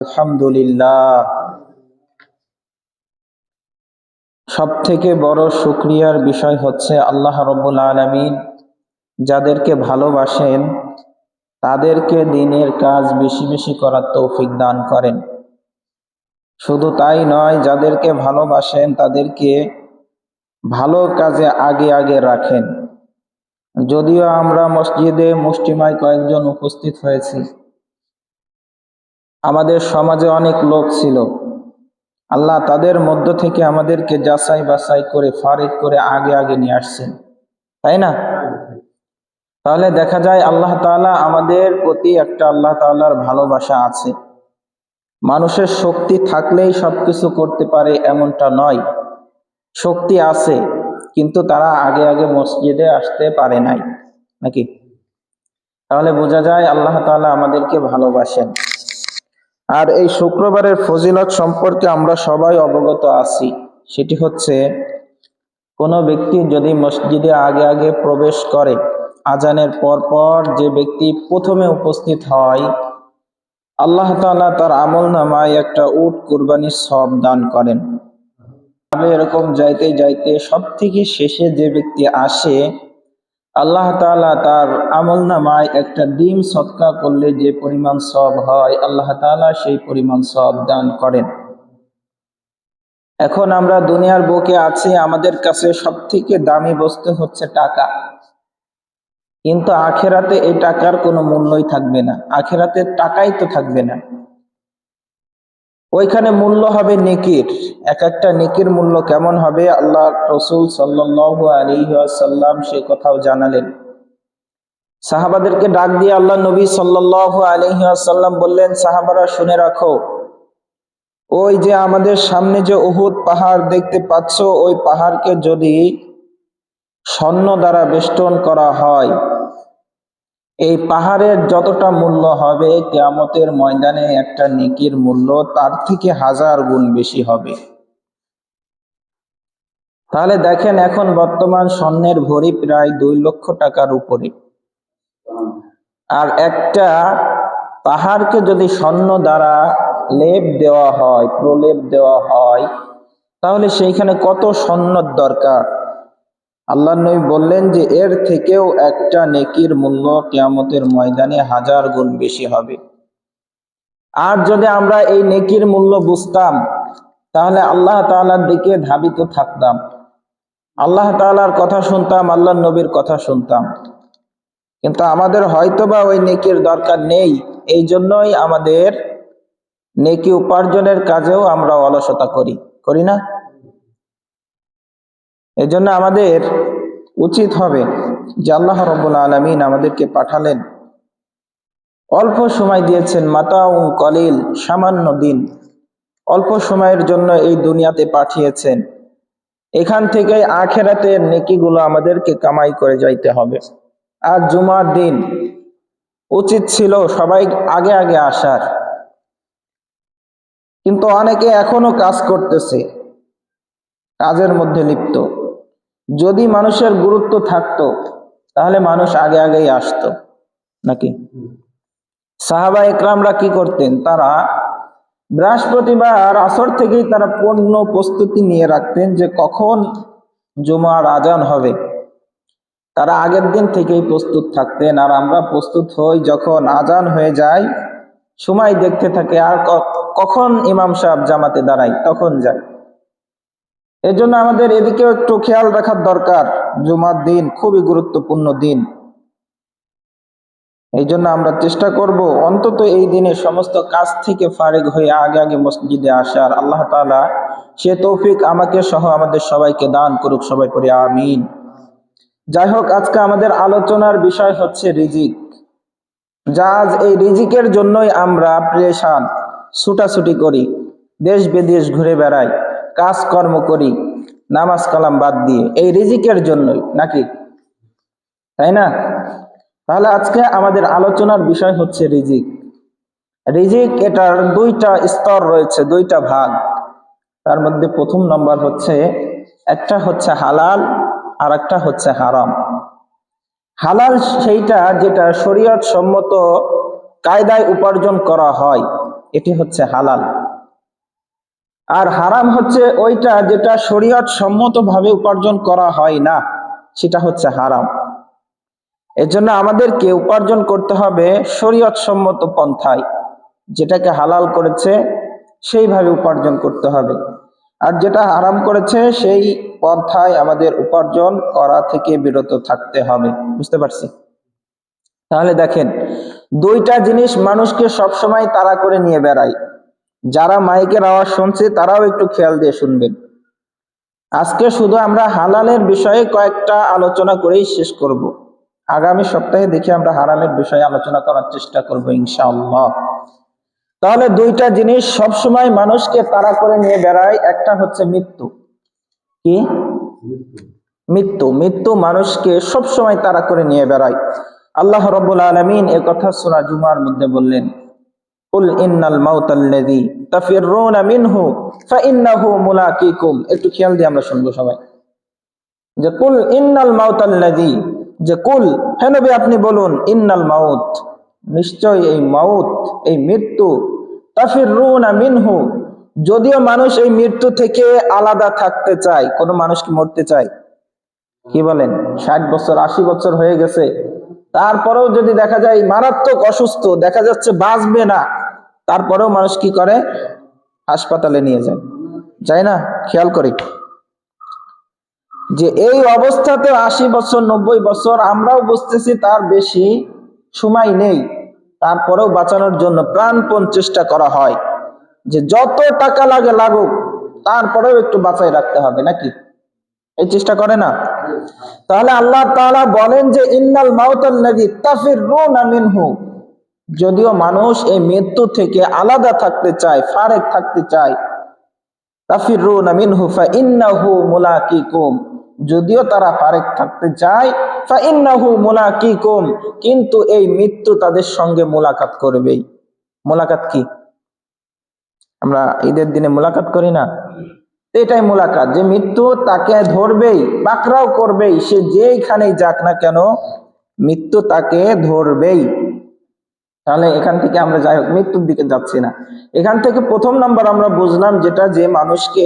আলহামদুলিল্লাহ, সবথেকে বড় শুকরিয়ার বিষয় হচ্ছে আল্লাহ রাব্বুল আলামিন যাদেরকে ভালোবাসেন তাদেরকে দ্বীনের কাজ বেশি বেশি করার তৌফিক দান করেন। শুধু তাই নয়, যাদেরকে ভালোবাসেন তাদেরকে ভালো কাজে আগে আগে রাখেন। যদিও আমরা মসজিদে মুষ্টিমেয় কয়েকজন উপস্থিত হয়েছি, আমাদের সমাজে অনেক লোক ছিল, আল্লাহ তাদের মধ্য থেকে আমাদেরকে যাচাই বাছাই করে ফারিক করে আগে আগে নিয়ে আসছেন, তাই না? তাহলে দেখা যায় আল্লাহ তাআলা আমাদের প্রতি একটা আল্লাহ তাআলার ভালোবাসা আছে। মানুষের শক্তি থাকলেই সবকিছু করতে পারে এমনটা নয়, শক্তি আছে কিন্তু তারা আগে আগে মসজিদে আসতে পারে নাই, নাকি? তাহলে বোঝা যায় আল্লাহ তাআলা আমাদেরকে ভালোবাসেন। আর এই শুক্রবারের ফজিলত সম্পর্কে আমরা সবাই অবগত আছি। সেটি হচ্ছে, কোনো ব্যক্তি যদি মসজিদে আগে আগে প্রবেশ করে, আজানের পর পর যে ব্যক্তি প্রথমে উপস্থিত হয়, আল্লাহ তাআলা তার আমল নামায় একটা উট কুরবানির সওয়াব দান করেন। এরকম যাইতে যাইতে সব থেকে শেষে যে ব্যক্তি আসে, আল্লাহ তাআলা তার আমল নামায় একটা ডিম সদকা করলে যে পরিমাণ সওয়াব হয়, আল্লাহ তাআলা সেই পরিমাণ সওয়াব দান করেন। এখন আমরা দুনিয়ার বুকে আছি, আমাদের কাছে সব থেকে দামি বস্তু হচ্ছে টাকা, কিন্তু আখেরাতে এই টাকার কোনো মূল্যই থাকবে না। আখেরাতে টাকাই তো থাকবে না, ওইখানে মূল্য হবে নেকির। এক একটা নেকির মূল্য কেমন হবে, আল্লাহ রাসূল সাল্লাল্লাহু আলাইহি ওয়াসাল্লাম সে কথাও জানালেন। সাহাবাদেরকে ডাক দিয়ে আল্লাহ নবী সাল্লাল্লাহু আলাইহি ওয়াসাল্লাম বললেন, সাহাবারা শুনে রাখো, ওই যে আমাদের সামনে যে উহুদ পাহাড় দেখতে পাচ্ছ, ওই পাহাড়কে যদি স্বর্ণ দ্বারা বেষ্টন করা হয়, এই পাহাড়ের যতটা মূল্য হবে, কিয়ামতের ময়দানে একটা নেকির মূল্য তার থেকে 1000 গুণ বেশি হবে। তাহলে দেখেন, এখন বর্তমান স্বর্ণের ভরি প্রায় 2 লক্ষ টাকার উপরে। আর একটা পাহাড়কে যদি স্বর্ণ দ্বারা লেপ দেওয়া হয়, প্রলেপ দেওয়া হয়, তাহলে সেইখানে কত স্বর্ণের দরকার। আল্লাহ নবী বললেন যে এর থেকেও একটা নেকির মূল্য কিয়ামতের ময়দানে 1000 গুণ বেশি হবে। আর যদি আমরা এই নেকির মূল্য বুঝতাম, তাহলে আল্লাহ তাআলার দিকে ধাবিত থাকতাম, আল্লাহ তাআলার কথা শুনতাম, আল্লাহর নবীর কথা শুনতাম। কিন্তু আমাদের হয়তোবা ওই নেকির দরকার নেই, এই জন্যই আমাদের নেকি উপার্জনের কাজেও আমরা অলসতা করি না? এই জন্য আমাদের উচিত হবে যে আল্লাহ রাব্বুল আলামিন আমাদেরকে পাঠালেন, অল্প সময় দিয়েছেন, মাতাউন কলিল, সামান্য দিন, অল্প সময়ের জন্য এই দুনিয়াতে পাঠিয়েছেন। এখান থেকে আখিরাতের নেকিগুলো আমাদেরকে কামাই করে যাইতে হবে। আর জুমার দিন উচিত ছিল সবাই আগে আগে আসার, কিন্তু অনেকে এখনো কাজ করতেছে, কাজের মধ্যে লিপ্ত। যদি মানুষের গুরুত্ব থাকতো, তাহলে মানুষ আগে আগেই আসতো, নাকি? সাহাবা একরামরা কি করতেন, তারা বৃহস্পতিবার আসর থেকেই তারা পূর্ণ প্রস্তুতি নিয়ে রাখতেন যে কখন জুমার আজান হবে। তারা আগের দিন থেকেই প্রস্তুত থাকতেন। আর আমরা প্রস্তুত হই যখন আজান হয়ে যায়, সময় দেখতে থাকে আর কখন ইমাম সাহেব জামাতে দাঁড়ায়, তখন যায়। এজন্য আমাদের এদিকেও একটু খেয়াল রাখার দরকার। জুমার দিন খুবই গুরুত্বপূর্ণ দিন, এই জন্য আমরা চেষ্টা করব অন্তত এই দিনে সমস্ত কাজ থেকে ফারিগ হয়ে আগে আগে মসজিদে আসার। আল্লাহ তাআলা সে তৌফিক আমাকে সহ আমাদের সবাইকে দান করুক, সবাই পড়ি আমিন। যাই হোক, আজকে আমাদের আলোচনার বিষয় হচ্ছে রিজিক। এই রিজিকের জন্যই আমরা পেরেশান, ছুটাছুটি করি, দেশ বিদেশ ঘুরে বেড়াই, কাজকর্ম করি, নামাজ কালাম বাদ দিয়ে, এই রিজিকের জন্যই, নাকি? তাই না? তাহলে আজকে আমাদের আলোচনার বিষয় হচ্ছে রিজিক। রিজিক এটার 2টা স্তর রয়েছে, 2টা ভাগ। তার মধ্যে প্রথম নম্বর হচ্ছে, একটা হচ্ছে হালাল আর একটা হচ্ছে হারাম। হালাল সেইটা যেটা শরীয়ত সম্মত কায়দায় উপার্জন করা হয়, এটি হচ্ছে হালাল। আর হারাম হচ্ছে ওইটা যেটা শরীয়ত সম্মতভাবে উপার্জন করা হয় না, সেটা হচ্ছে হারাম। এর জন্য আমাদেরকে উপার্জন করতে হবে শরীয়ত সম্মত পন্থায়, যেটাকে হালাল করেছে সেইভাবে উপার্জন করতে হবে। আর যেটা হারাম করেছে সেই পন্থায় আমাদের উপার্জন করা থেকে বিরত থাকতে হবে। বুঝতে পারছি? তাহলে দেখেন, দুইটা জিনিস মানুষকে সবসময় তাড়া করে নিয়ে বেড়ায়। যারা মাইকের আওয়াজ শুনছে তারাও একটু খেয়াল দিয়ে শুনবেন। আজকে শুধু আমরা হালালের বিষয়ে কয়েকটা আলোচনা করেই শেষ করব। আগামী সপ্তাহে দেখি আমরা হারামের বিষয়ে আলোচনা করার চেষ্টা করব ইনশাআল্লাহ। তাহলে দুইটা জিনিস সবসময় মানুষকে তাড়া করে নিয়ে বেড়ায়। একটা হচ্ছে মৃত্যু। কি? মৃত্যু। মৃত্যু মানুষকে সবসময় তাড়া করে নিয়ে বেড়ায়। আল্লাহ রাব্বুল আলামিন এই কথা সূরা জুমার মধ্যে বললেন, কুল ইন্নাল মাউতাল্লাযী তাফিররুনা মিনহু ফাইন্নাহু মুলাকিকুম। একটু খেয়াল দিয়ে আমরা শুনবো সবাই, যে কুল ইন্নাল মাউতাল্লাযী, যে কুল, হে নবী আপনি বলুন, ইন্নাল মাউত, নিশ্চয় এই মাউত, এই মৃত্যু, তাফিররুনা মিনহু, যদিও মানুষ এই মৃত্যু থেকে আলাদা থাকতে চায়। কোন মানুষ কি মরতে চায়? কি বলেন? 60 বছর 80 বছর হয়ে গেছে, তারপরেও যদি দেখা যায় মারাত্মক অসুস্থ, দেখা যাচ্ছে বাঁচবে না, তারপরেও মানুষ কি করে? হাসপাতালে নিয়ে যায়, যায় না? খেয়াল করি যে এই অবস্থাতে 80 বছর 90 বছর, আমরাও বুঝতেছি তার বেশি সময় নেই, তারপরেও বাঁচানোর জন্য প্রাণপণ চেষ্টা করা হয় যে যত টাকা লাগে লাগুক, তারপরেও একটু বাঁচাই রাখতে হবে, নাকি? এই চেষ্টা করে না? তাহলে আল্লাহ তাআলা বলেন যে ইন্নাল মাউতাল্লাযী তাফিররুনা মিনহু, যদিও মানুষ এই মৃত্যু থেকে আলাদা থাকতে চায়, ফারেক থাকতে চায়, তাফিররুনা মিনহু ফাইন্নাহু মুলাকিকুম, যদিও তারা ফারেক থাকতে চায়, ফাইন্নাহু মুলাকিকুম, কিন্তু এই মৃত্যু তাদের সঙ্গে মোলাকাত করবেই। মোলাকাত কি? আমরা ঈদের দিনে মোলাকাত করি না? এটাই মোলাকাত, যে মৃত্যু তাকে ধরবেই, পাকড়াও করবেই, সে যেখানেই যাক না কেন মৃত্যু তাকে ধরবেই। তাহলে এখান থেকে আমরা যাই হোক মৃত্যুর দিকে যাচ্ছি না। এখান থেকে প্রথম নাম্বার আমরা বুঝলাম যেটা, যে মানুষকে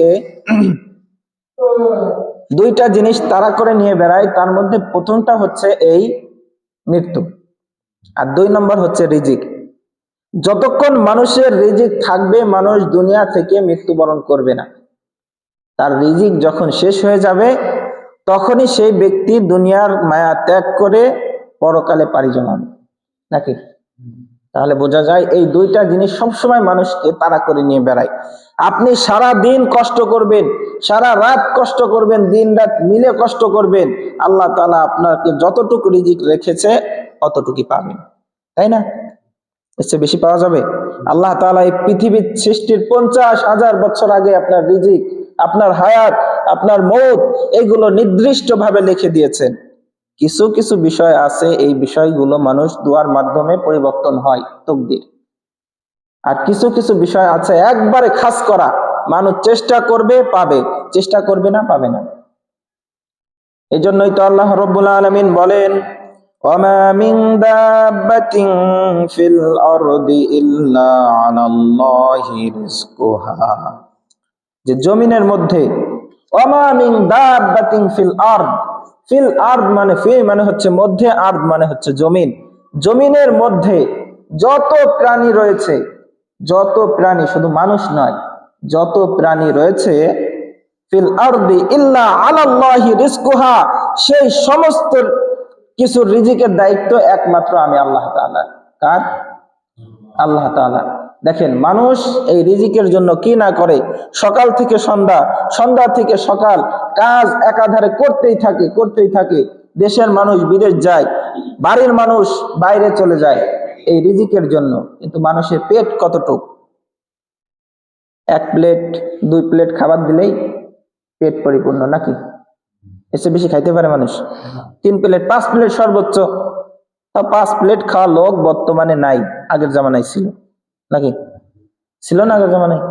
দুইটা জিনিস তাড়া করে নিয়ে বেড়ায়, তার মধ্যে প্রথমটা হচ্ছে এই মৃত্যু, আর 2 নম্বর হচ্ছে রিজিক। যতক্ষণ মানুষের রিজিক থাকবে, মানুষ দুনিয়া থেকে মৃত্যুবরণ করবে না। তার রিজিক যখন শেষ হয়ে যাবে, তখনই সেই ব্যক্তি দুনিয়ার মায়া ত্যাগ করে পরকালে পাড়ি জমাবে, নাকি? তাহলে বোঝা যায় এই দুইটা জিনিস সবসময় মানুষকে তাড়া করে নিয়ে বেড়ায়। আপনি সারা দিন কষ্ট করবেন, সারা রাত কষ্ট করবেন, দিন রাত মিলে কষ্ট করবেন, আল্লাহ তাআলা আপনাকে যতটুকু রিজিক রেখেছে অতটুকুই পাবেন, তাই না? এর চেয়ে বেশি পাওয়া যাবে? আল্লাহ তাআলা এই পৃথিবীর সৃষ্টির 50,000 বছর আগে আপনার রিজিক, আপনার হায়াত, আপনার মৌত, এগুলো নির্দিষ্ট ভাবে লিখে দিয়েছেন। কিছু কিছু বিষয় আছে, এই বিষয়গুলো মানুষ দোয়ার মাধ্যমে পরিবর্তন হয়, তাকদীর। আর কিছু কিছু বিষয় আছে একবারে খাস করা, মানুষ চেষ্টা করবে পাবে, চেষ্টা করবে না পাবে না। এই জন্যই তো আল্লাহ রাব্বুল আলামিন বলেন, ওয়ামা মিন দাব্বাতিন ফিল আরদি ইল্লা আলাল্লাহি রিজকুহা, যে জমিনের মধ্যে, ওয়ামা মিন দাব্বাতিন ফিল আরদ, ফিল আরদ মানে ফি মানে হচ্ছে মধ্যে, আরদ মানে হচ্ছে জমিন, জমিনের মধ্যে যত প্রাণী রয়েছে, যত প্রাণী, শুধু মানুষ নয়, যত প্রাণী রয়েছে, ফিল আরদি ইল্লা আলাল্লাহি রিজকুহা, সেই সমস্ত কিছু রিজিকের দায়িত্ব একমাত্র আমি আল্লাহ তাআলা। কার? আল্লাহ তাআলা। দেখেন, মানুষ এই রিজিকের জন্য কি না করে, সকাল থেকে সন্ধ্যা, সন্ধ্যা থেকে সকাল, কাজ একাধারে করতেই থাকে, করতেই থাকে। দেশের মানুষ বিদেশ যায়, বাড়ির মানুষ বাইরে চলে যায় এই রিজিকের জন্য, কিন্তু মানুষের পেট কতটুক? 1 প্লেট 2 প্লেট খাবার দিলেই পেট পরিপূর্ণ, নাকি? এসে বেশি খাইতে পারে মানুষ? 3 প্লেট 5 প্লেট সর্বোচ্চ। 5 প্লেট খাওয়া লোক বর্তমানে নাই, আগের জামানায় ছিল, নাকি? ছিল না আগের জামানায়?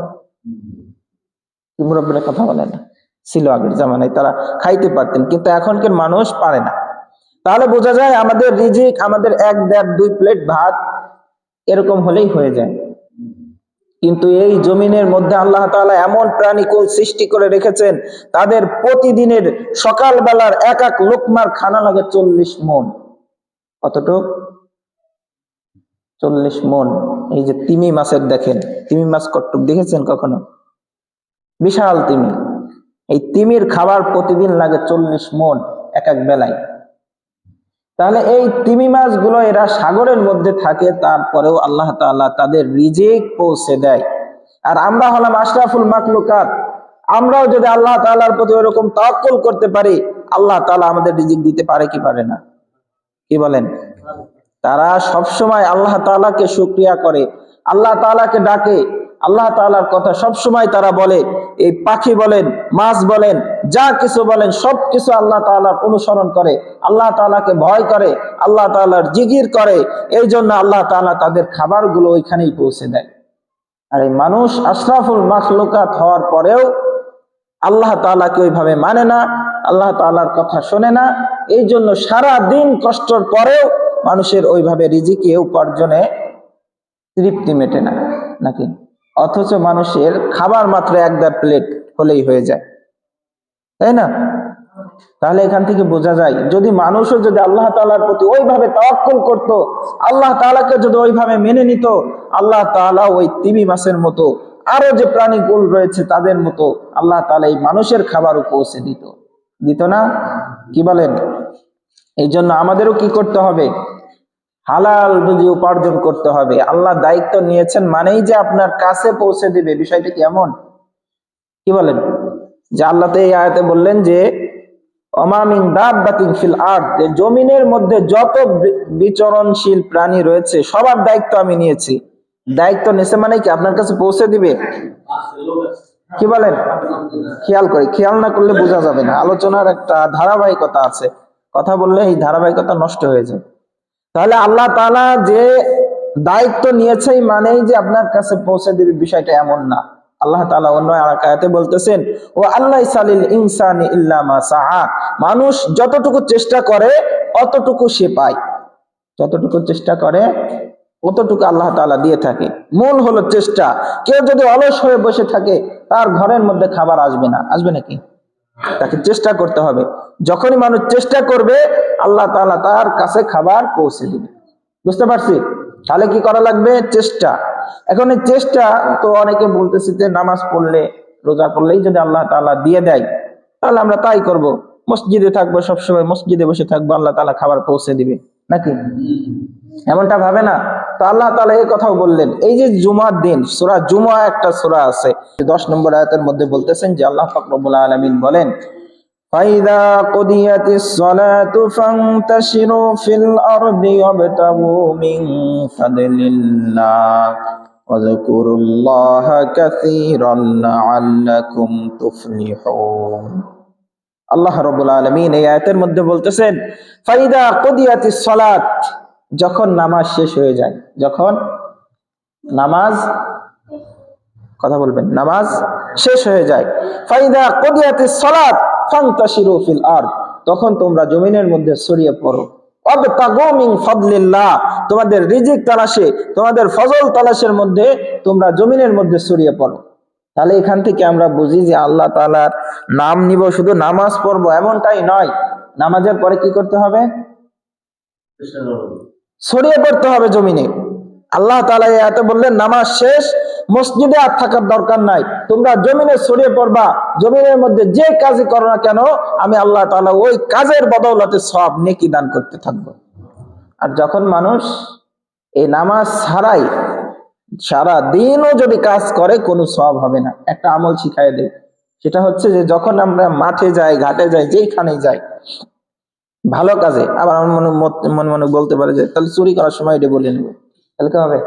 মুরব্বিরা কথা বলে না, ছিল আগের জামানায়, তারা খাইতে পারতেন, কিন্তু এখনকার মানুষ পারে না। তাহলে বোঝা যায় আমাদের রিজিক, আমাদের 1 1.5 2 প্লেট ভাত এরকম হলেই হয়ে যায়। কিন্তু এই জমিনের মধ্যে আল্লাহ তাআলা এমন প্রাণীকুল সৃষ্টি করে রেখেছেন, তাদের প্রতিদিনের সকালবেলার এক এক লোকমার খানা লাগে 40 মণ। কতটুক? 40 মণ। এই যে তিমি মাছের দেখেন, তিমি মাছ কতটুক দেখেছেন কখনো? বিশাল তিমি। এই তিমির খাবার প্রতিদিন লাগে 40 মণ এক এক বেলায়। তাহলে এই তিমি মাছগুলো এরা সাগরের মধ্যে থাকে, তারপরেও আল্লাহ তাআলা তাদের রিজিক পৌঁছে দেয়। আর আমরা হলাম আশরাফুল মাখলুকাত, আমরাও যদি আল্লাহ তাআলার প্রতি ওরকম তাওয়াক্কুল করতে পারি, আল্লাহ তাআলা আমাদের রিজিক দিতে পারে কি পারে না? কি বলেন? তারা সবসময় আল্লাহ তাআলাকে শুকরিয়া করে, আল্লাহ তাআলাকে ডাকে, আল্লাহ তাআলার কথা সবসময় তারা বলে। এই পাখি বলেন, মাছ বলেন, যা কিছু বলেন, সবকিছু আল্লাহ তাআলার অনুসরণ করে, আল্লাহ তাআলাকে ভয় করে, আল্লাহ তাআলার জিকির করে। এই জন্য আল্লাহ তাআলা তাদের খাবারগুলো ওইখানেই পৌঁছে দেয়। আর এই মানুষ আশরাফুল মাখলুকাত হওয়ার পরেও আল্লাহ তাআলাকে ওইভাবে মানে না, আল্লাহ তাআলার কথা শোনে না। এই জন্য সারা দিন কষ্টের পরেও মানুষের ওইভাবে রিজিকে উপার্জনে তৃপ্তি মেটে না, নাকি? অথচ মানুষের খাবার মাত্র 1-1.5 প্লেট হলেই হয়ে যায়, তাই না? তাহলে এখান থেকে বোঝা যায়, যদি মানুষও যদি আল্লাহ তাআলার প্রতি ওইভাবে তাওয়াক্কুল করত, আল্লাহ তাআলাকে যদি ওইভাবে মেনে নিত, আল্লাহ তাআলা ওই তিমি মাছের মতো আরো যে প্রাণীকুল রয়েছে তাদের মতো আল্লাহ তাআলা এই মানুষের খাবারও পৌঁছে দিত না? কি বলেন? এই জন্য আমাদেরও কি করতে হবে? হালাল রুজি উপার্জন করতে হবে। আল্লাহ দায়িত্ব নিয়েছেন মানেই যে আপনার কাছে পৌঁছে দিবে, বিষয়টা কি এমন? কি বলেন? যে আল্লাহ তো এই আয়াতে বললেন যে ওমা মিন দাব্বাতিন ফিল আরদ, জমিনের মধ্যে যত বিচরণশীল প্রাণী রয়েছে সবার দায়িত্ব আমি নিয়েছি। দায়িত্ব নিয়েছে মানে কি আপনার কাছে পৌঁছে দিবে। কি বলেন? খেয়াল না করলে বোঝা যাবে না। আলোচনার একটা ধারাবাহিকতা আছে, কথা বললে এই ধারাবাহিকতা নষ্ট হয়ে যায়। তাহলে আল্লাহ তাআলা যে দায়িত্ব নিয়েছেই মানেই যে আপনার কাছে পৌঁছে দিবে, বিষয়টা এমন না। আল্লাহ তাআলা অন্য আয়াতে বলতেছেন, ও আল্লাইসা লিল ইনসানি ইল্লা মা সাআ, মানুষ যতটুকু চেষ্টা করে অতটুকু সে পায়। যতটুকু চেষ্টা করে অতটুকু আল্লাহ তাআলা দিয়ে থাকে। মূল হলো চেষ্টা। কেউ যদি অলস হয়ে বসে থাকে, তার ঘরের মধ্যে খাবার আসবে না। আসবে নাকি? তাকে চেষ্টা করতে হবে। যখনই মানুষ চেষ্টা করবে, আল্লাহ তাআলা তার কাছে খাবার পৌঁছে দিবে। বুঝতে পারছি? তাহলে কি করা লাগবে? চেষ্টা। এখন এই চেষ্টা তো অনেকে বলতেছে যে নামাজ পড়লে, রোজা করলেই যদি আল্লাহ তাআলা দিয়ে দেয়, তাহলে আমরা তাই করব, মসজিদে থাকবো, সবসময় মসজিদে বসে থাকবো, আল্লাহ তাআলা খাবার পৌঁছে দিবে, নাকি? এমনটা ভাবে না তো। আল্লাহ তাআলা এই কথাও বললেন, এই যে জুমার দিন, সূরা জুমা একটা সূরা আছে, 10 নম্বর আয়াতের মধ্যে বলতেছেন যে আল্লাহ পাক রব্বুল আলামিন বলেন, ফাইদা কুদিয়াতিস সালাতু ফান্তাশিরু ফিল আরদি ওয়াবতাগু মিন ফাদলিল্লাহ ওয়াযকুরুল্লাহা কাসীরান লাআল্লাকুম তুফলিহুন। আল্লাহ রাব্বুল আলামিন এই আয়াতের মধ্যে বলতেছেন, ফাইদা কুদিয়াতিস সালাত, যখন নামাজ শেষ হয়ে যায়, যখন নামাজ, কথা বলবেন, নামাজ শেষ হয়ে যায়, ফাইদা কুদিয়াতিস সালাত ফান্তাশিরু ফিল আরদ, তখন তোমরা জমিনের মধ্যে ছড়িয়ে পড়ো, ওয়াবতাগু মিন ফাদলিল্লাহ, তোমাদের রিজিক তালাশে, তোমাদের ফজল তালাশের মধ্যে তোমরা জমিনের মধ্যে ছড়িয়ে পড়ো। তাহলে এখান থেকে আমরা বুঝি যে আল্লাহ তাআলার নাম নিব, শুধু নামাজ পড়বো এমনটাই নয়। নামাজের পরে কি করতে হবে? ছড়িয়ে পড়তে হবে জমিনে। আল্লাহ তাআলা এই আয়াতে বললেন, নামাজ শেষ, মসজিদে আর থাকার দরকার নাই, তোমরা জমিনে ছড়িয়ে পড়বা। জমিনের মধ্যে যে কাজই করো না কেন, আমি আল্লাহ তাআলা ওই কাজের বদৌলতে সওয়াব নেকি দান করতে থাকবো। আর যখন মানুষ এই নামাজ ছাড়াই সারা দিনও যদি কাজ করে, কোনো সওয়াব হবে না। একটা আমল শিখাই দেয়, সেটা হচ্ছে যে যখন আমরা মাঠে যাই, ঘাটে যাই, যেইখানে যাই ভালো কাজে, আবার মনে মনে বলতে পারে যে তাহলে চুরি করার সময় এটা বলে নেব, তাহলে কি হবে?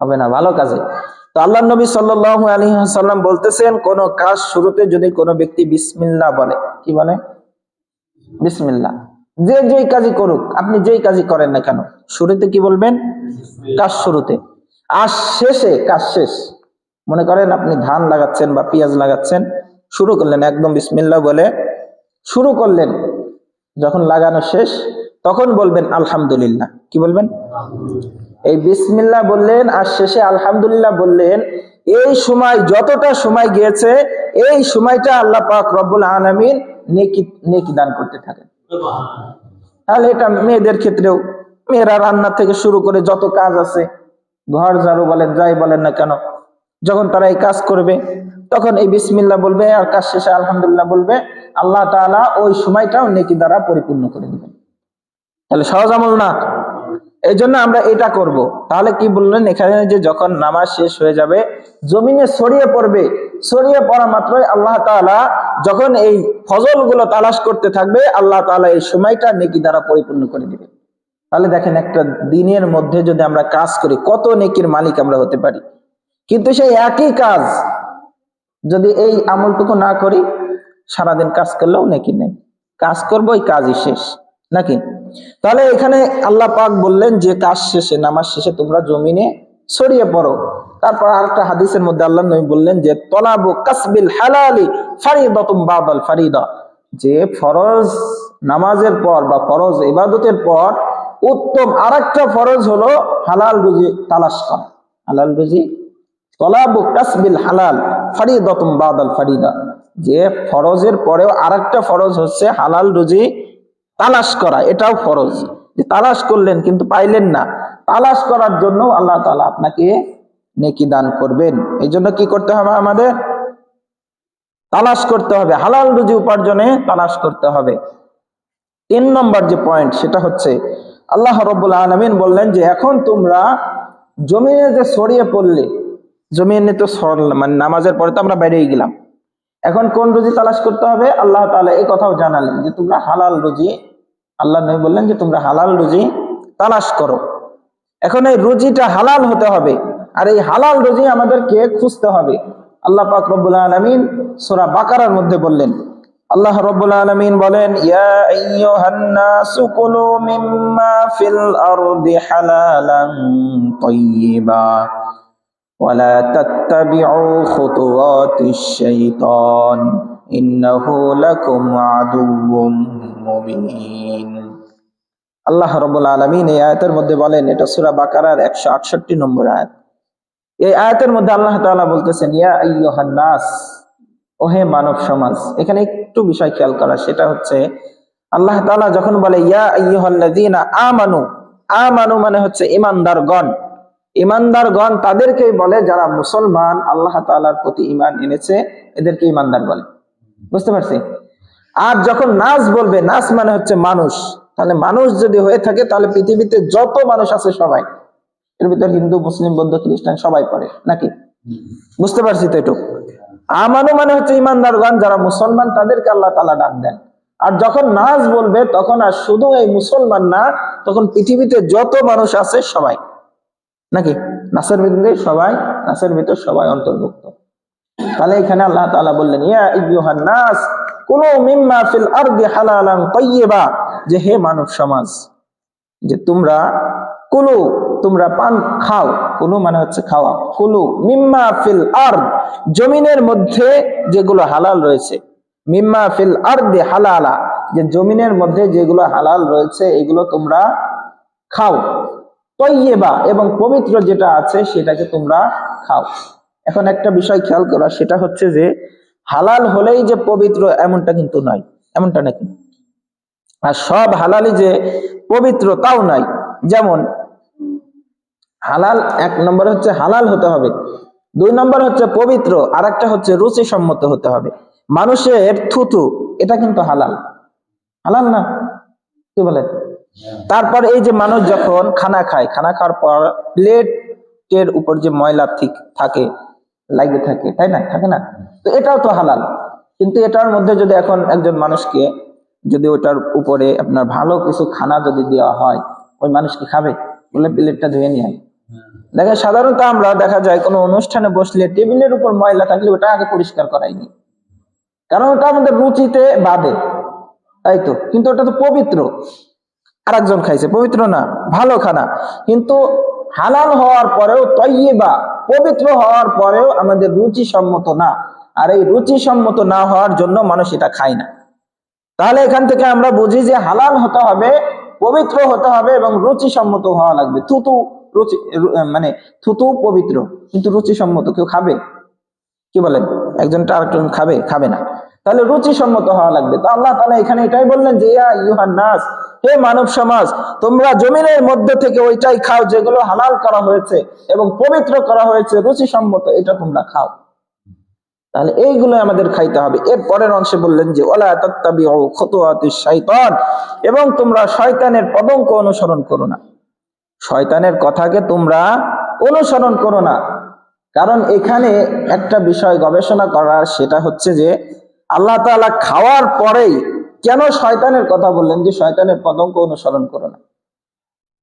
হবে না। ভালো কাজে তো আল্লাহর নবী সাল্লাল্লাহু আলাইহি ওয়াসাল্লাম বলতেছেন, কোন কাজ শুরুতে যদি কোনো ব্যক্তি বিসমিল্লাহ বলে, কি বলে? বিসমিল্লাহ। যেই কাজই করুক, আপনি যেই কাজই করেন না কেন, শুরুতে কি বলবেন? কাজ শুরুতে। আর শেষে কাজ শেষ। মনে করেন আপনি ধান লাগাচ্ছেন বা পেঁয়াজ লাগাচ্ছেন, শুরু করলেন একদম বিসমিল্লাহ বলে শুরু করলেন, যখন লাগানো শেষ তখন বলবেন আলহামদুলিল্লাহ। কি বলবেন? এই বিসমিল্লাহ বললেন আর শেষে আলহামদুলিল্লাহ বললেন, এই সময় যতটা সময় গিয়েছে এই সময়টা আল্লাহ পাক রব্বুল আলামিন নেকি দান করতে থাকেন। তাহলে এটা মেয়েদের ক্ষেত্রেও, মেয়েরা রান্না থেকে শুরু করে যত কাজ আছে, ঘর ঝাড়ু বলেন যাই বলেন না কেন, যখন তারা এই কাজ করবে তখন এই বিসমিল্লাহ বলবে আর কাজ শেষে আলহামদুলিল্লাহ বলবে, আল্লাহ তাআলা ওই সময়টাও নেকি দ্বারা পরিপূর্ণ করে দিবেন। তাহলে সহজ আমল না? এই জন্য আমরা এটা করব। তাহলে কি বললেন এখানে, যে যখন নামাজ শেষ হয়ে যাবে, জমিনে ছড়িয়ে পড়বে, ছড়িয়ে পড়া মাত্রই আল্লাহ তাআলা যখন এই ফজলগুলো তালাশ করতে থাকবে, আল্লাহ তাআলা এই সময়টা নেকি দ্বারা পরিপূর্ণ করে দিবে। তাহলে দেখেন, একটা দিনের মধ্যে যদি আমরা কাজ করি, কত নেকির মালিক আমরা হতে পারি। কিন্তু সেই একই কাজ যদি এই আমলটুকু না করি, সারাদিন কাজ করলেও নেকি নেই, কাজ করবো ওই কাজই শেষ, নাকি? তাহলে এখানে আল্লাহ পাক বললেন যে কাজ শেষে, নামাজ শেষে তোমরা জমিনে ছড়িয়ে পড়ো। তারপর আরেকটা হাদিসের মধ্যে আল্লাহ নবী বললেন যে তলাবু কাসবিল হালালি ফারিদাতুম বাদাল ফারিদা, যে ফরজ নামাজের পর বা ফরজ ইবাদতের পর উত্তম আরেকটা ফরজ হলো হালাল রুজি তালাশ করা। হালাল রুজি, তলাবু কাসবিল হালাল ফারিদাতুম বাদাল ফারিদা, যে ফরজের পরেও আরেকটা ফরজ হচ্ছে হালাল রুজি তালাশ করা। এটাও ফরজ, যে তালাশ করলেন কিন্তু পাইলেন না, তালাশ করার জন্য আল্লাহ তাআলা আপনাকে নেকি দান করবেন। এই জন্য কি করতে হবে? আমাদের তালাশ করতে হবে, হালাল রুজি উপার্জনে তালাশ করতে হবে। 3 নম্বর যে পয়েন্ট, সেটা হচ্ছে আল্লাহ রাব্বুল আলামিন বললেন যে এখন তোমরা জমিনে যে ছড়িয়ে পড়লে, জমিনে তো মানে নামাজের পরে তো আমরা বেরিয়ে গেলাম, এখন কোন রুজি তালাশ করতে হবে? আল্লাহ তাআলা এই কথাও জানালেন যে তোমরা হালাল রুজি, আল্লাহ নবী বললেন যে তোমরা হালাল রুজি তালাশ করো। এখন এই রুজিটা হালাল হতে হবে, আর এই হালাল রুজি আমাদেরকে খুঁজতে হবে। আল্লাহ পাক রব্বুল আলামিন সূরা বাকারার মধ্যে বললেন, আল্লাহ রব্বুল আলামিন বলেন, ইয়া আইয়ুহান নাসু কুলু মিম্মা ফিল আরদি হালালান তাইয়্যিবা ওয়ালা তাত্তাবিউ খুতুওয়াতিশ শাইতান ইন্নাহু লাকুম আদুউম মুবিন। আল্লাহ রাব্বুল আলামিন এই আয়াতের মধ্যে বলেন, এটা সূরা বাকারার 168 নম্বর আয়াত। এই আয়াতের মধ্যে আল্লাহ তাআলা বলতেছেন, ইয়া আইয়ুহান নাস, ওহে মানব সমাজ। এখানে একটু বিষয় খেয়াল করা, সেটা হচ্ছে আল্লাহ তাআলা যখন বলে ইয়া আইয়ুহাল্লাযীনা আমানু, আমানু মানে হচ্ছে ঈমানদারগণ। ঈমানদারগণ তাদেরকেই বলে যারা মুসলমান, আল্লাহ তাআলার প্রতি ঈমান এনেছে, এদেরকে ঈমানদার বলে। বুঝতে পারছি? আর যখন নাস বলবে, নাস মানে হচ্ছে মানুষ, তাহলে মানুষ যদি হয়ে থাকে তাহলে পৃথিবীতে যত মানুষ আছে সবাই, এর ভিতর হিন্দু মুসলিম বৌদ্ধ খ্রিস্টান সবাই পড়ে, নাকি? বুঝতে পারছি তো? এটুকু আমানু মানে হচ্ছে ঈমানদারগণ, যারা মুসলমান তাদেরকে আল্লাহ তাআলা ডাক দেন। আর যখন নাস বলবে তখন আর শুধু এই মুসলমান না, তখন পৃথিবীতে যত মানুষ আছে সবাই, নাকি? নাসের ভিতরে সবাই, নাসের ভিতর সবাই অন্তর্ভুক্ত। তাহলে এখানে আল্লাহ তাআলা বললেন, ইয়া আইয়ুহান নাস কুলু মিম্মা ফিল আরদি হালালান তাইয়্যিবা, যে হে মানব সমাজ, যে তোমরা কুলু, তোমরা পান খাও, কুলু মানে হচ্ছে খাওয়া, কুলু মিম্মা ফিল আরদ, জমিনের মধ্যে যেগুলো হালাল রয়েছে, মিম্মা ফিল আরদি হালালা, যে জমিনের মধ্যে যেগুলো হালাল রয়েছে এগুলো তোমরা খাও, তাইয়্যিবা এবং পবিত্র যেটা আছে সেটাকে তোমরা খাও। এখন একটা বিষয় খেয়াল করা, সেটা হচ্ছে যে হালাল হলেই যে পবিত্র এমনটা কিন্তু নয়, এমনটা নাকি? আর সব হালালই যে পবিত্র তাও নাই। যেমন হালাল, 1 নম্বর হচ্ছে হালাল হতে হবে, 2 নম্বর হচ্ছে পবিত্র, আর একটা হচ্ছে রুচিসম্মত হতে হবে। মানুষের থুতু, এটা কিন্তু হালাল, হালাল না? কি বলে? তারপর এই যে মানুষ যখন খানা খায়, খানা খাওয়ার পর প্লেটের উপর যে ময়লা থাকে, লাগে থাকে, তাই না? থাকে না? তো এটাও তো হালাল। কিন্তু এটার মধ্যে যদি এখন একজন মানুষকে যদি ওটার উপরে আপনার ভালো কিছু খানা যদি দেওয়া হয়, ওই মানুষ কি খাবে? বলে প্লেটটা ধুয়ে নিয়ে আয়। দেখা সাধারণত আমরা দেখা যায় কোনো অনুষ্ঠানে বসলে টেবিলের উপর ময়লা থাকলে ওটা আগে পরিষ্কার করাইনি, কারণ ওটা আমাদের রুচিতে বাদে, তাই তো? কিন্তু ওটা তো পবিত্র, আরেকজন খাইছে, পবিত্র না, ভালো খানা। কিন্তু হালাল হওয়ার পরেও, তাইয়্যিবা পবিত্র হওয়ার পরেও আমাদের রুচিসম্মত না, আর এই রুচিসম্মত না হওয়ার জন্য মানুষ এটা খায় না। তাহলে এখান থেকে আমরা বুঝি যে হালাল হতে হবে, পবিত্র হতে হবে এবং রুচিসম্মত হওয়া লাগবে। থুতু মানে থুতু পবিত্র কিন্তু রুচিসম্মত, কেউ খাবে? কি বলেন? একজনটা আরেকজন খাবে? খাবে না। তাহলে রুচিসম্মত হওয়া লাগবে। তো আল্লাহ তাআলা এখানে এটাই বললেন যে ইয়া আইয়ুহান নাস, হে মানব সমাজ, তোমরা জমিনের মধ্যে থেকে ওইটাই খাও যেগুলো হালাল করা হয়েছে এবং পবিত্র করা হয়েছে, রুচিসম্মত, এটা তোমরা খাও। তাহলে এইগুলো আমাদের খাইতে হবে। এর পরের অংশে বললেন যে ওয়ালা তাত্তাবিউ খুতুওয়াতিশ শাইতান, এবং তোমরা শয়তানের পদঙ্ক অনুসরণ করো না, শয়তানের কথাকে তোমরা অনুসরণ করো না। কারণ এখানে একটা বিষয় গবেষণা করার, সেটা হচ্ছে যে আল্লাহ তাআলা খাওয়ার পরেই কেন শয়তানের কথা বললেন যে শয়তানের পদঙ্ক অনুসরণ করো না,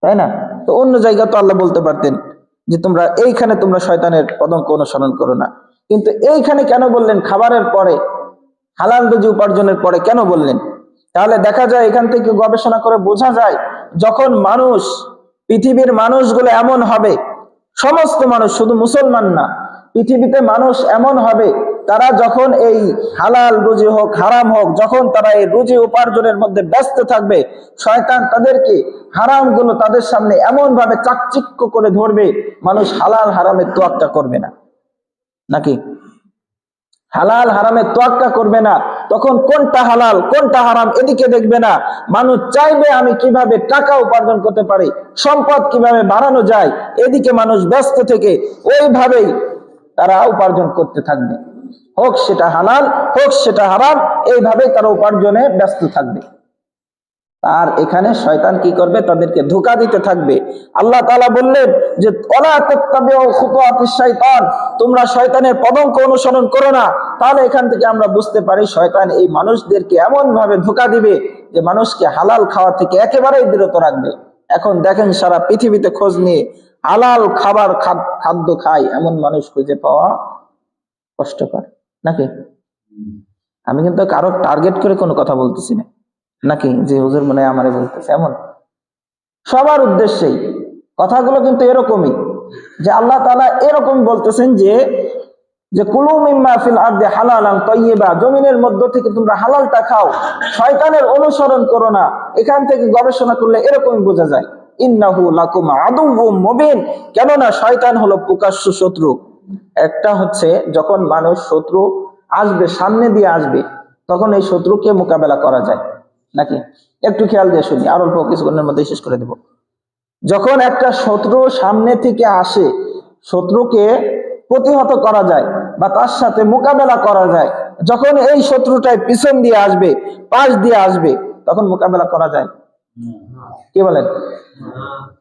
তাই না? তো অন্য জায়গা তো আল্লাহ বলতে পারতেন যে তোমরা এইখানে তোমরা শয়তানের পদঙ্ক অনুসরণ করো না, কিন্তু এইখানে কেন বললেন? খাবারের পরে, হালাল রুজি উপার্জনের পরে কেন বললেন? তাহলে দেখা যায় এখান থেকে গবেষণা করে বোঝা যায়, যখন মানুষ, পৃথিবীর মানুষগুলো এমন হবে, সমস্ত মানুষ, শুধু মুসলমান না, পৃথিবীতে মানুষ এমন হবে, তারা যখন এই হালাল রুজি হোক হারাম হোক, যখন তারা এই রুজি উপার্জনের মধ্যে ব্যস্ত থাকবে, শয়তান তাদেরকে হারামগুলো তাদের সামনে এমন ভাবে চাকচিক্য করে ধরবে, মানুষ হালাল হারামের তোয়াক্কা করবে না। নাকি হালাল হারামের তোয়াক্কা করবে না। তখন কোনটা হালাল কোনটা হারাম এদিকে দেখবে না, মানুষ চাইবে আমি কিভাবে টাকা উপার্জন করতে পারি, সম্পদ কিভাবে বাড়ানো যায়, এদিকে মানুষ ব্যস্ত থেকে ওইভাবেই তারা উপার্জন করতে থাকবে, হোক সেটা হালাল হোক সেটা হারাম, এইভাবেই তারা উপার্জনে ব্যস্ত থাকবে। আর এখানে শয়তান কি করবে? তাদেরকে ধোঁকা দিতে থাকবে। আল্লাহ তাআলা বললেন যে ওয়ালা তাত্তাবিউ খুতুওয়াতিশ শাইতান, তোমরা শয়তানের পদঙ্ক অনুসরণ করো না। তাহলে এখান থেকে আমরা বুঝতে পারি শয়তান এই মানুষদেরকে এমন ভাবে ধোঁকা দিবে যে মানুষকে হালাল খাওয়া থেকে একেবারেই বিরত রাখবে। এখন দেখেন সারা পৃথিবীতে খোঁজ নিয়ে হালাল খাবার খাদ্য খায় এমন মানুষ খুঁজে পাওয়া কষ্টকর। নাকি? আমি কিন্তু কারো টার্গেট করে কোনো কথা বলতেছি না, নাকি যে হুজুর মনে হয় আমারে বলতেছে, এমন সবার উদ্দেশ্যেই কথাগুলো কিন্তু এরকমই, যে আল্লাহ তাআলা এরকম বলতেছেন যে কুলু মিম্মা ফিল আরদি হালালান তাইয়্যিবা, জমিনের মধ্য থেকে তোমরা হালালটা খাও, শয়তানের অনুসরণ করো না। এখান থেকে গবেষণা করলে এরকমই বোঝা যায় ইন্নাহু লাকুম আদুউম মুবিন, কেননা শয়তান হলো প্রকাশ্য শত্রু। একটা হচ্ছে যখন মানুষ শত্রু আসবে, সামনে দিয়ে আসবে, তখন এই শত্রুকে মোকাবেলা করা যায়। নাকি? একটু খেয়াল দিয়ে শুনি, আর অল্প কিছুক্ষণের মধ্যে শেষ করে দেব। যখন একটা শত্রু সামনে থেকে আসে, শত্রুকে প্রতিহত করা যায় বা তার সাথে মোকাবেলা করা যায়। যখন এই শত্রুটাই পিছন দিয়ে আসবে, পাশ দিয়ে আসবে, তখন মোকাবেলা করা যায়? কি বলেন?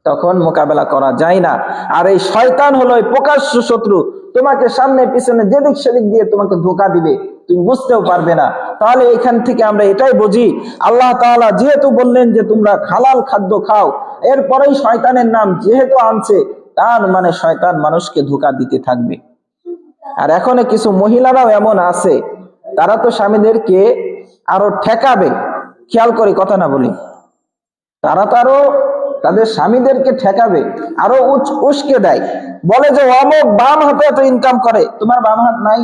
তখন মোকাবেলা করা যায় না। আর এই শয়তান হলো এই প্রকাশ্য শত্রু, তোমাকে সামনে পিছনে যেদিক সেদিক দিয়ে তোমাকে ধোঁকা দিবে, তুমি বুঝতেও পারবে না। তাহলে এখান থেকে আমরা এটাই বুঝি, আল্লাহ তাআলা যেহেতু বললেন যে তোমরা হালাল খাদ্য খাও, এরপরেই শয়তানের নাম যেহেতু আনছে, তার মানে শয়তান মানুষকে ধোঁকা দিতে থাকবে। আর এখন কিছু মহিলারাও এমন আছে, তারা তো স্বামীদেরকে আরো ঠেকাবে, খেয়াল করে কথা না বলি, তারা তো আরো তাদের স্বামীদেরকে ঠেকাবে, আরো উস্কে দেয়, বলে যে অমুক বাম হাতে এত ইনকাম করে, তোমার বাম হাত নাই,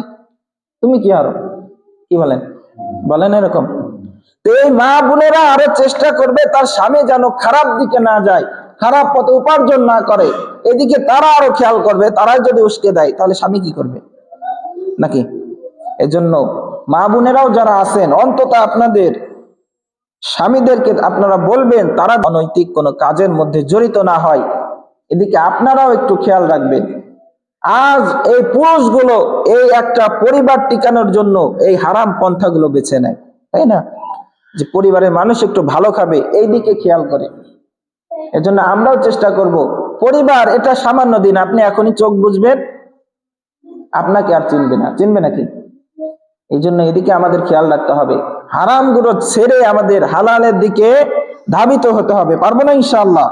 তুমি কি আরো, কি বলেন? বলেন এরকম। তো এই মা বোনেরা আরো চেষ্টা করবে তার স্বামী যেন খারাপ দিকে না যায়, খারাপ পথে উপার্জন না করে, এদিকে তারা আরো খেয়াল করবে। তারাই যদি উস্কে দেয় তাহলে স্বামী কি করবে? নাকি? এজন্য মা বোনেরাও যারা আছেন, অন্তত আপনাদের স্বামীদেরকে আপনারা বলবেন তারা অনৈতিক কোনো কাজের মধ্যে জড়িত না হয়, এদিকে আপনারাও একটু খেয়াল রাখবেন। আজ এই পুরুষগুলো এই একটা পরিবার টিকানোর জন্য এই হারাম পন্থাগুলো বেছে নেয়, তাই না? যে পরিবারের মানুষ একটু ভালো খাবে, এই দিকে খেয়াল করে। এজন্য আমরাও চেষ্টা করব, পরিবার এটা সামান্য দিন, আপনি এখনই চোখ বুঝবেন, আপনাকে আর চিনবে না, চিনবে নাকি? এই জন্য এদিকে আমাদের খেয়াল রাখতে হবে, হারামগুলো ছেড়ে আমাদের হালালের দিকে ধাবিত হতে হবে। পারবো না ইনশাআল্লাহ?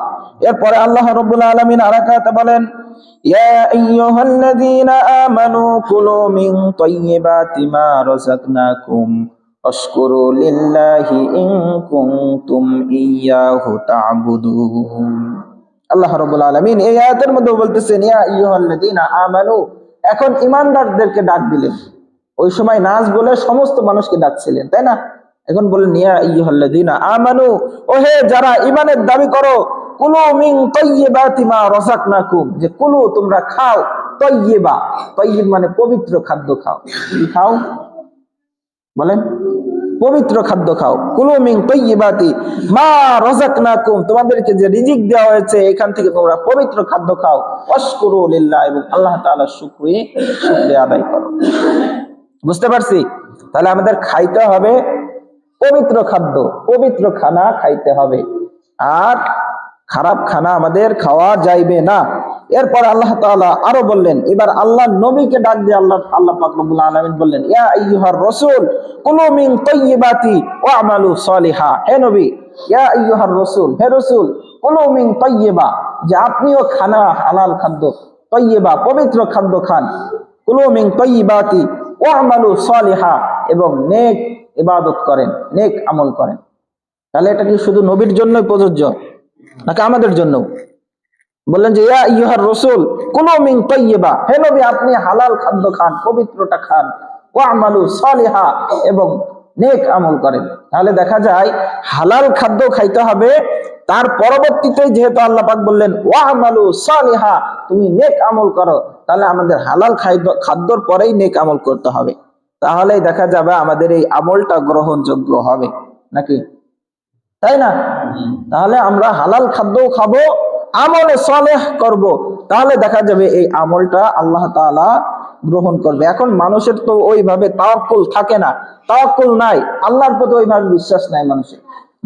এরপরে আল্লাহ রাব্বুল আলামিন আরাকাতে বলেন, ইয়া আইয়ুহাল্লাযীনা আমানু কুলু মিন তাইয়্যিবাতি মা রাযাকনাকুম ওয়াশকুরু লিল্লাহি ইন কুনতুম ইয়্যাহু তা'বুদুন। আল্লাহ রাব্বুল আলামিন এই আয়াতের মধ্যে বলতেছেন ইয়া আইয়ুহাল্লাযীনা আমানু, এখন ঈমানদারদেরকে ডাক দিলেন। ওই সময় নাস বলে সমস্ত মানুষকে ডাকছিলেন, তাই না? এখন বলেন ইয়া আইয়ুহাল্লাযীনা আমানু, ও হে যারা ঈমানের দাবি করো, কুলু মিন তাইয়্যিবাতি মা রাযাকনাকুম, যে কুলু তোমরা খাও, তাইয়্যিবা, তাইয়্যিব মানে পবিত্র খাদ্য খাও। কি খাও বলেন? পবিত্র খাদ্য খাও। কুলু মিন তাইয়্যিবাতি মা রাযাকনাকুম, তোমাদেরকে যে রিজিক দেওয়া হয়েছে এখান থেকে তোমরা পবিত্র খাদ্য খাও। ওয়াশকুরু লিল্লাহ, এবং আল্লাহ তাআলার শুকরিয়া আদায় করো। বুঝতে পারছি? তাহলে আমাদের খাইতে হবে পবিত্র খাদ্য, পবিত্র খানা খাইতে হবে, আর খারাপ খানা আমাদের খাওয়া যাইবে না। এরপর আল্লাহ তাআলা আরো বললেন, এবার আল্লাহ নবীকে ডাক দিয়ে আল্লাহ পাক রব্বুল আলামিন বললেন, ইয়া আইয়ুহার রাসূল কুলু মিন তাইয়্যিবাতি ওয়া'মালু সলিহা। হে নবী, ইয়া আইয়ুহার রাসূল, হে রাসূল, কুলু মিন তাইয়্যিবা, যে আপনিও খানা হালাল খাদ্য, তাইয়্যিবা পবিত্র খাদ্য খান। কুলু মিন তাইয়্যিবাতি ওয়া'মালু সলিহা, এবং নেক ইবাদত করেন, নেক আমল করেন। তাহলে এটা কি শুধু নবীর জন্যই প্রযোজ্য নাকি আমাদের জন্য? বললেন যে ইয়া আইয়ুহার রাসূল কুলু মিন তাইয়্যিবা, হে নবী আপনি হালাল খাদ্য খান, পবিত্রটা খান, ওয়া'মালু সলিহা, এবং নেক আমল করেন। তাহলে দেখা যায় হালাল খাদ্য খাইতে হবে, তার পরবর্তীতে যেহেতু আল্লাহ পাক বললেন ওয়া'মালু সলিহা, তুমি নেক আমল করো, তাহলে আমাদের হালাল খাদ্যর পরেই নেক আমল করতে হবে। তাহলেই দেখা যাবে আমাদের এই আমলটা গ্রহণযোগ্য হবে, নাকি? তাই না? তাহলে আমরা হালাল খাদ্যও খাবো, আমলে সালেহ করব, তাহলে দেখা যাবে এই আমলটা আল্লাহ তাআলা গ্রহণ করবে। এখন মানুষের তো ওইভাবে তাওয়াক্কুল থাকে না, তাওয়াক্কুল নাই, আল্লাহর প্রতি ওইভাবে বিশ্বাস নাই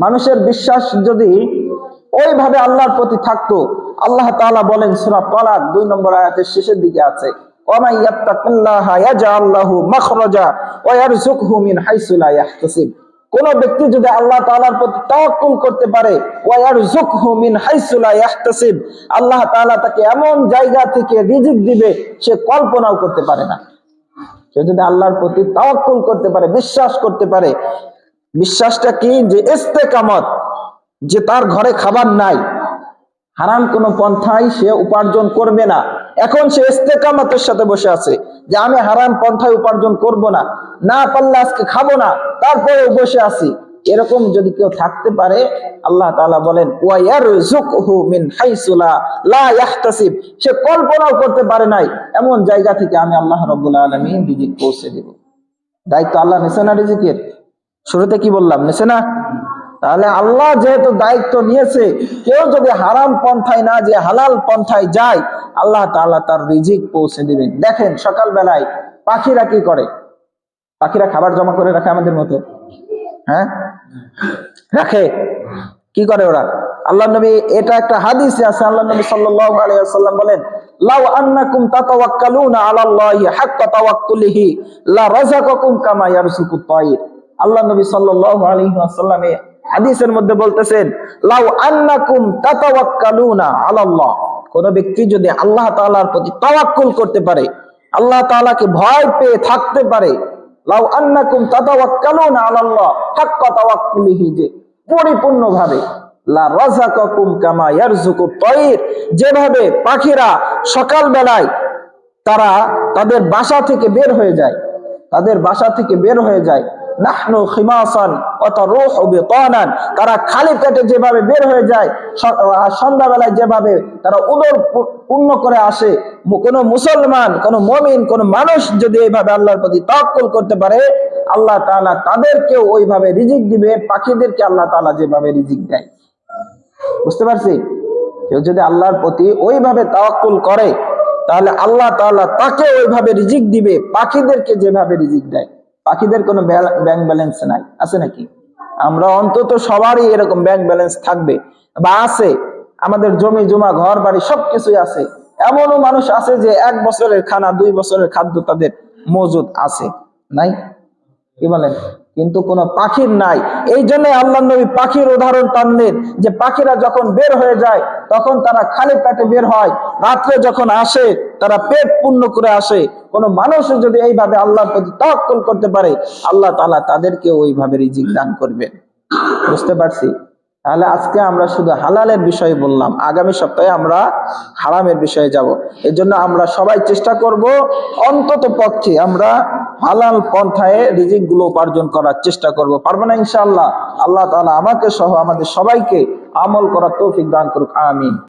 মানুষের বিশ্বাস যদি ওইভাবে আল্লাহর প্রতি থাকতো, আল্লাহ তাআলা বলেন সূরা তালাক 2 নম্বর আয়াতের শেষের দিকে আছে, ওয়া ইয়াত্তাকিল্লাহা ইয়াজআল লাহু মাখরাজা ওয়া ইয়ারযুকহু মিন হাইসু লা ইয়াহতাসিব। কোন ব্যক্তি যদি আল্লাহ তাআলার প্রতি তাওয়াক্কুল করতে পারে, ওয়া ইয়ারযুকহু মিন হাইসু লা ইয়াহতাসিব, আল্লাহ তাআলা তাকে এমন জায়গা থেকে রিজিক দিবে সে কল্পনাও করতে পারে না। সে যদি আল্লাহর প্রতি তাওয়াক্কুল করতে পারে, বিশ্বাস করতে পারে, বিশ্বাসটা কি? যে ইস্তেকামত, যে তার ঘরে খাবার নাই, হারাম কোন পন্থায় সে উপার্জন করবে না। এখন সে ইস্তেকামতের সাথে বসে আছে যে আমি হারাম পন্থায় উপার্জন করব না, না পারলে আজকে খাবো না, তারপরেও বসে আছি, এরকম যদি কেউ থাকতে পারে, আল্লাহ তাআলা বলেন ওয়া ইয়ারযুকহু মিন হাইসু লা ইয়াহতাসিব, সে কল্পনাও করতে পারে নাই এমন জায়গা থেকে আমি আল্লাহ রাব্বুল আলামিন রিজিক পৌঁছে দেব। দায়িত্ব আল্লাহ নিছে না রিজিকের? শুরুতে কি বললাম, নিছে না? তাহলে আল্লাহ যেহেতু দায়িত্ব নিয়েছে, কেউ যদি হারাম পন্থায় না যে হালাল পন্থায় যায়, আল্লাহ তাআলা তার রিজিক পৌঁছে দিবেন। দেখেন সকাল বেলায় পাখিরা কি করে? পাখিরা খাবার জমা করে রাখে আমাদের মতো? হ্যাঁ, রাখে। কি করে ওরা? আল্লাহ নবী, এটা একটা হাদিসে আছে, আল্লাহ নবী সাল্লাল্লাহু আলাইহি ওয়াসাল্লাম বলেন, লাউ আন্নাকুম তাতাওয়াক্কালুনা আলাল্লাহি হাক্কা তাওয়াক্কুলিহি লা রাযাকাকুম কামা ইয়ারযুকুত তায়র। আল্লাহ নবী সাল্লাল্লাহু আলাইহি ওয়াসাল্লাম হাদিসের মধ্যে বলতেছেন, লাউ আন্নাকুম তাতাওয়াক্কালুনা আলাল্লাহ, কোন ব্যক্তি যদি আল্লাহ তাআলার প্রতি তাওয়াক্কুল করতে পারে, আল্লাহ তাআলাকে ভয় পেয়ে থাকতে পারে, লাউ আন্নাকুম তাতাওয়াক্কালুনা আলাল্লাহ হাক্কা তাওয়াক্কুলিহি, যে পরিপূর্ণভাবে, লা রাযাকাকুম কামা ইয়ারযুকুত তায়র, যেভাবে পাখিরা সকাল বেলায় তারা তাদের বাসা থেকে বের হয়ে যায়, নাহনু খিমাসান ওয়া তারুহু বিতানান, তারা খালি পেটে যেভাবে বের হয়ে যায়, সন্ধ্যাবেলায় যেভাবে তারা উদর পূর্ণ করে আসে, কোন মুসলমান, কোন মুমিন, কোন মানুষ যদি এইভাবে আল্লাহর প্রতি তাওয়াক্কুল করতে পারে, আল্লাহ তাআলা তাদেরকেও ওইভাবে রিজিক দিবে, পাখিদেরকে আল্লাহ তাআলা যেভাবে রিজিক দেয়। বুঝতে পারছি? কেউ যদি আল্লাহর প্রতি ওইভাবে তাওয়াক্কুল করে, তাহলে আল্লাহ তাআলা তাকে ওইভাবে রিজিক দিবে, পাখিদেরকে যেভাবে রিজিক দেয়। পাখিদের কোনো ব্যাংক ব্যালেন্স নাই, আছে নাকি? আমরা অন্তত সবারই এরকম ব্যাংক ব্যালেন্স থাকবে বা আছে, আমাদের জমি জমা ঘর বাড়ি সবকিছুই আছে। এমনও মানুষ আছে যে 1 বছরের খানা 2 বছরের খাদ্য তাদের মজুদ আছে, নাই? কি বলেন? কিন্তু কোন পাখির নাই। এই জন্য আল্লাহ নবী পাখির উদাহরণ টানলেন, যে পাখিরা যখন বের হয়ে যায় তখন তারা খালি পেটে বের হয়, রাত্রে যখন আসে তারা পেট পূর্ণ করে আসে। কোন মানুষ যদি এইভাবে আল্লাহর প্রতি তাওয়াক্কুল করতে পারে, আল্লাহ তাআলা তাদেরকে ওইভাবে রিজিক দান করবেন। বুঝতে পারছি? তাহলে আজকে আমরা শুধু হালালের বিষয়ে বললাম, আগামী সপ্তাহে আমরা হারামের বিষয়ে যাব। এই জন্য আমরা সবাই চেষ্টা করব অন্তত পক্ষে আমরা হালাল পন্থায় রিজিক গুলো উপার্জন করার চেষ্টা করব। পারবো না ইনশাআল্লাহ? আল্লাহ তাআলা আমাকে সহ আমাদের সবাইকে আমল করার তৌফিক দান করুক, আমিন।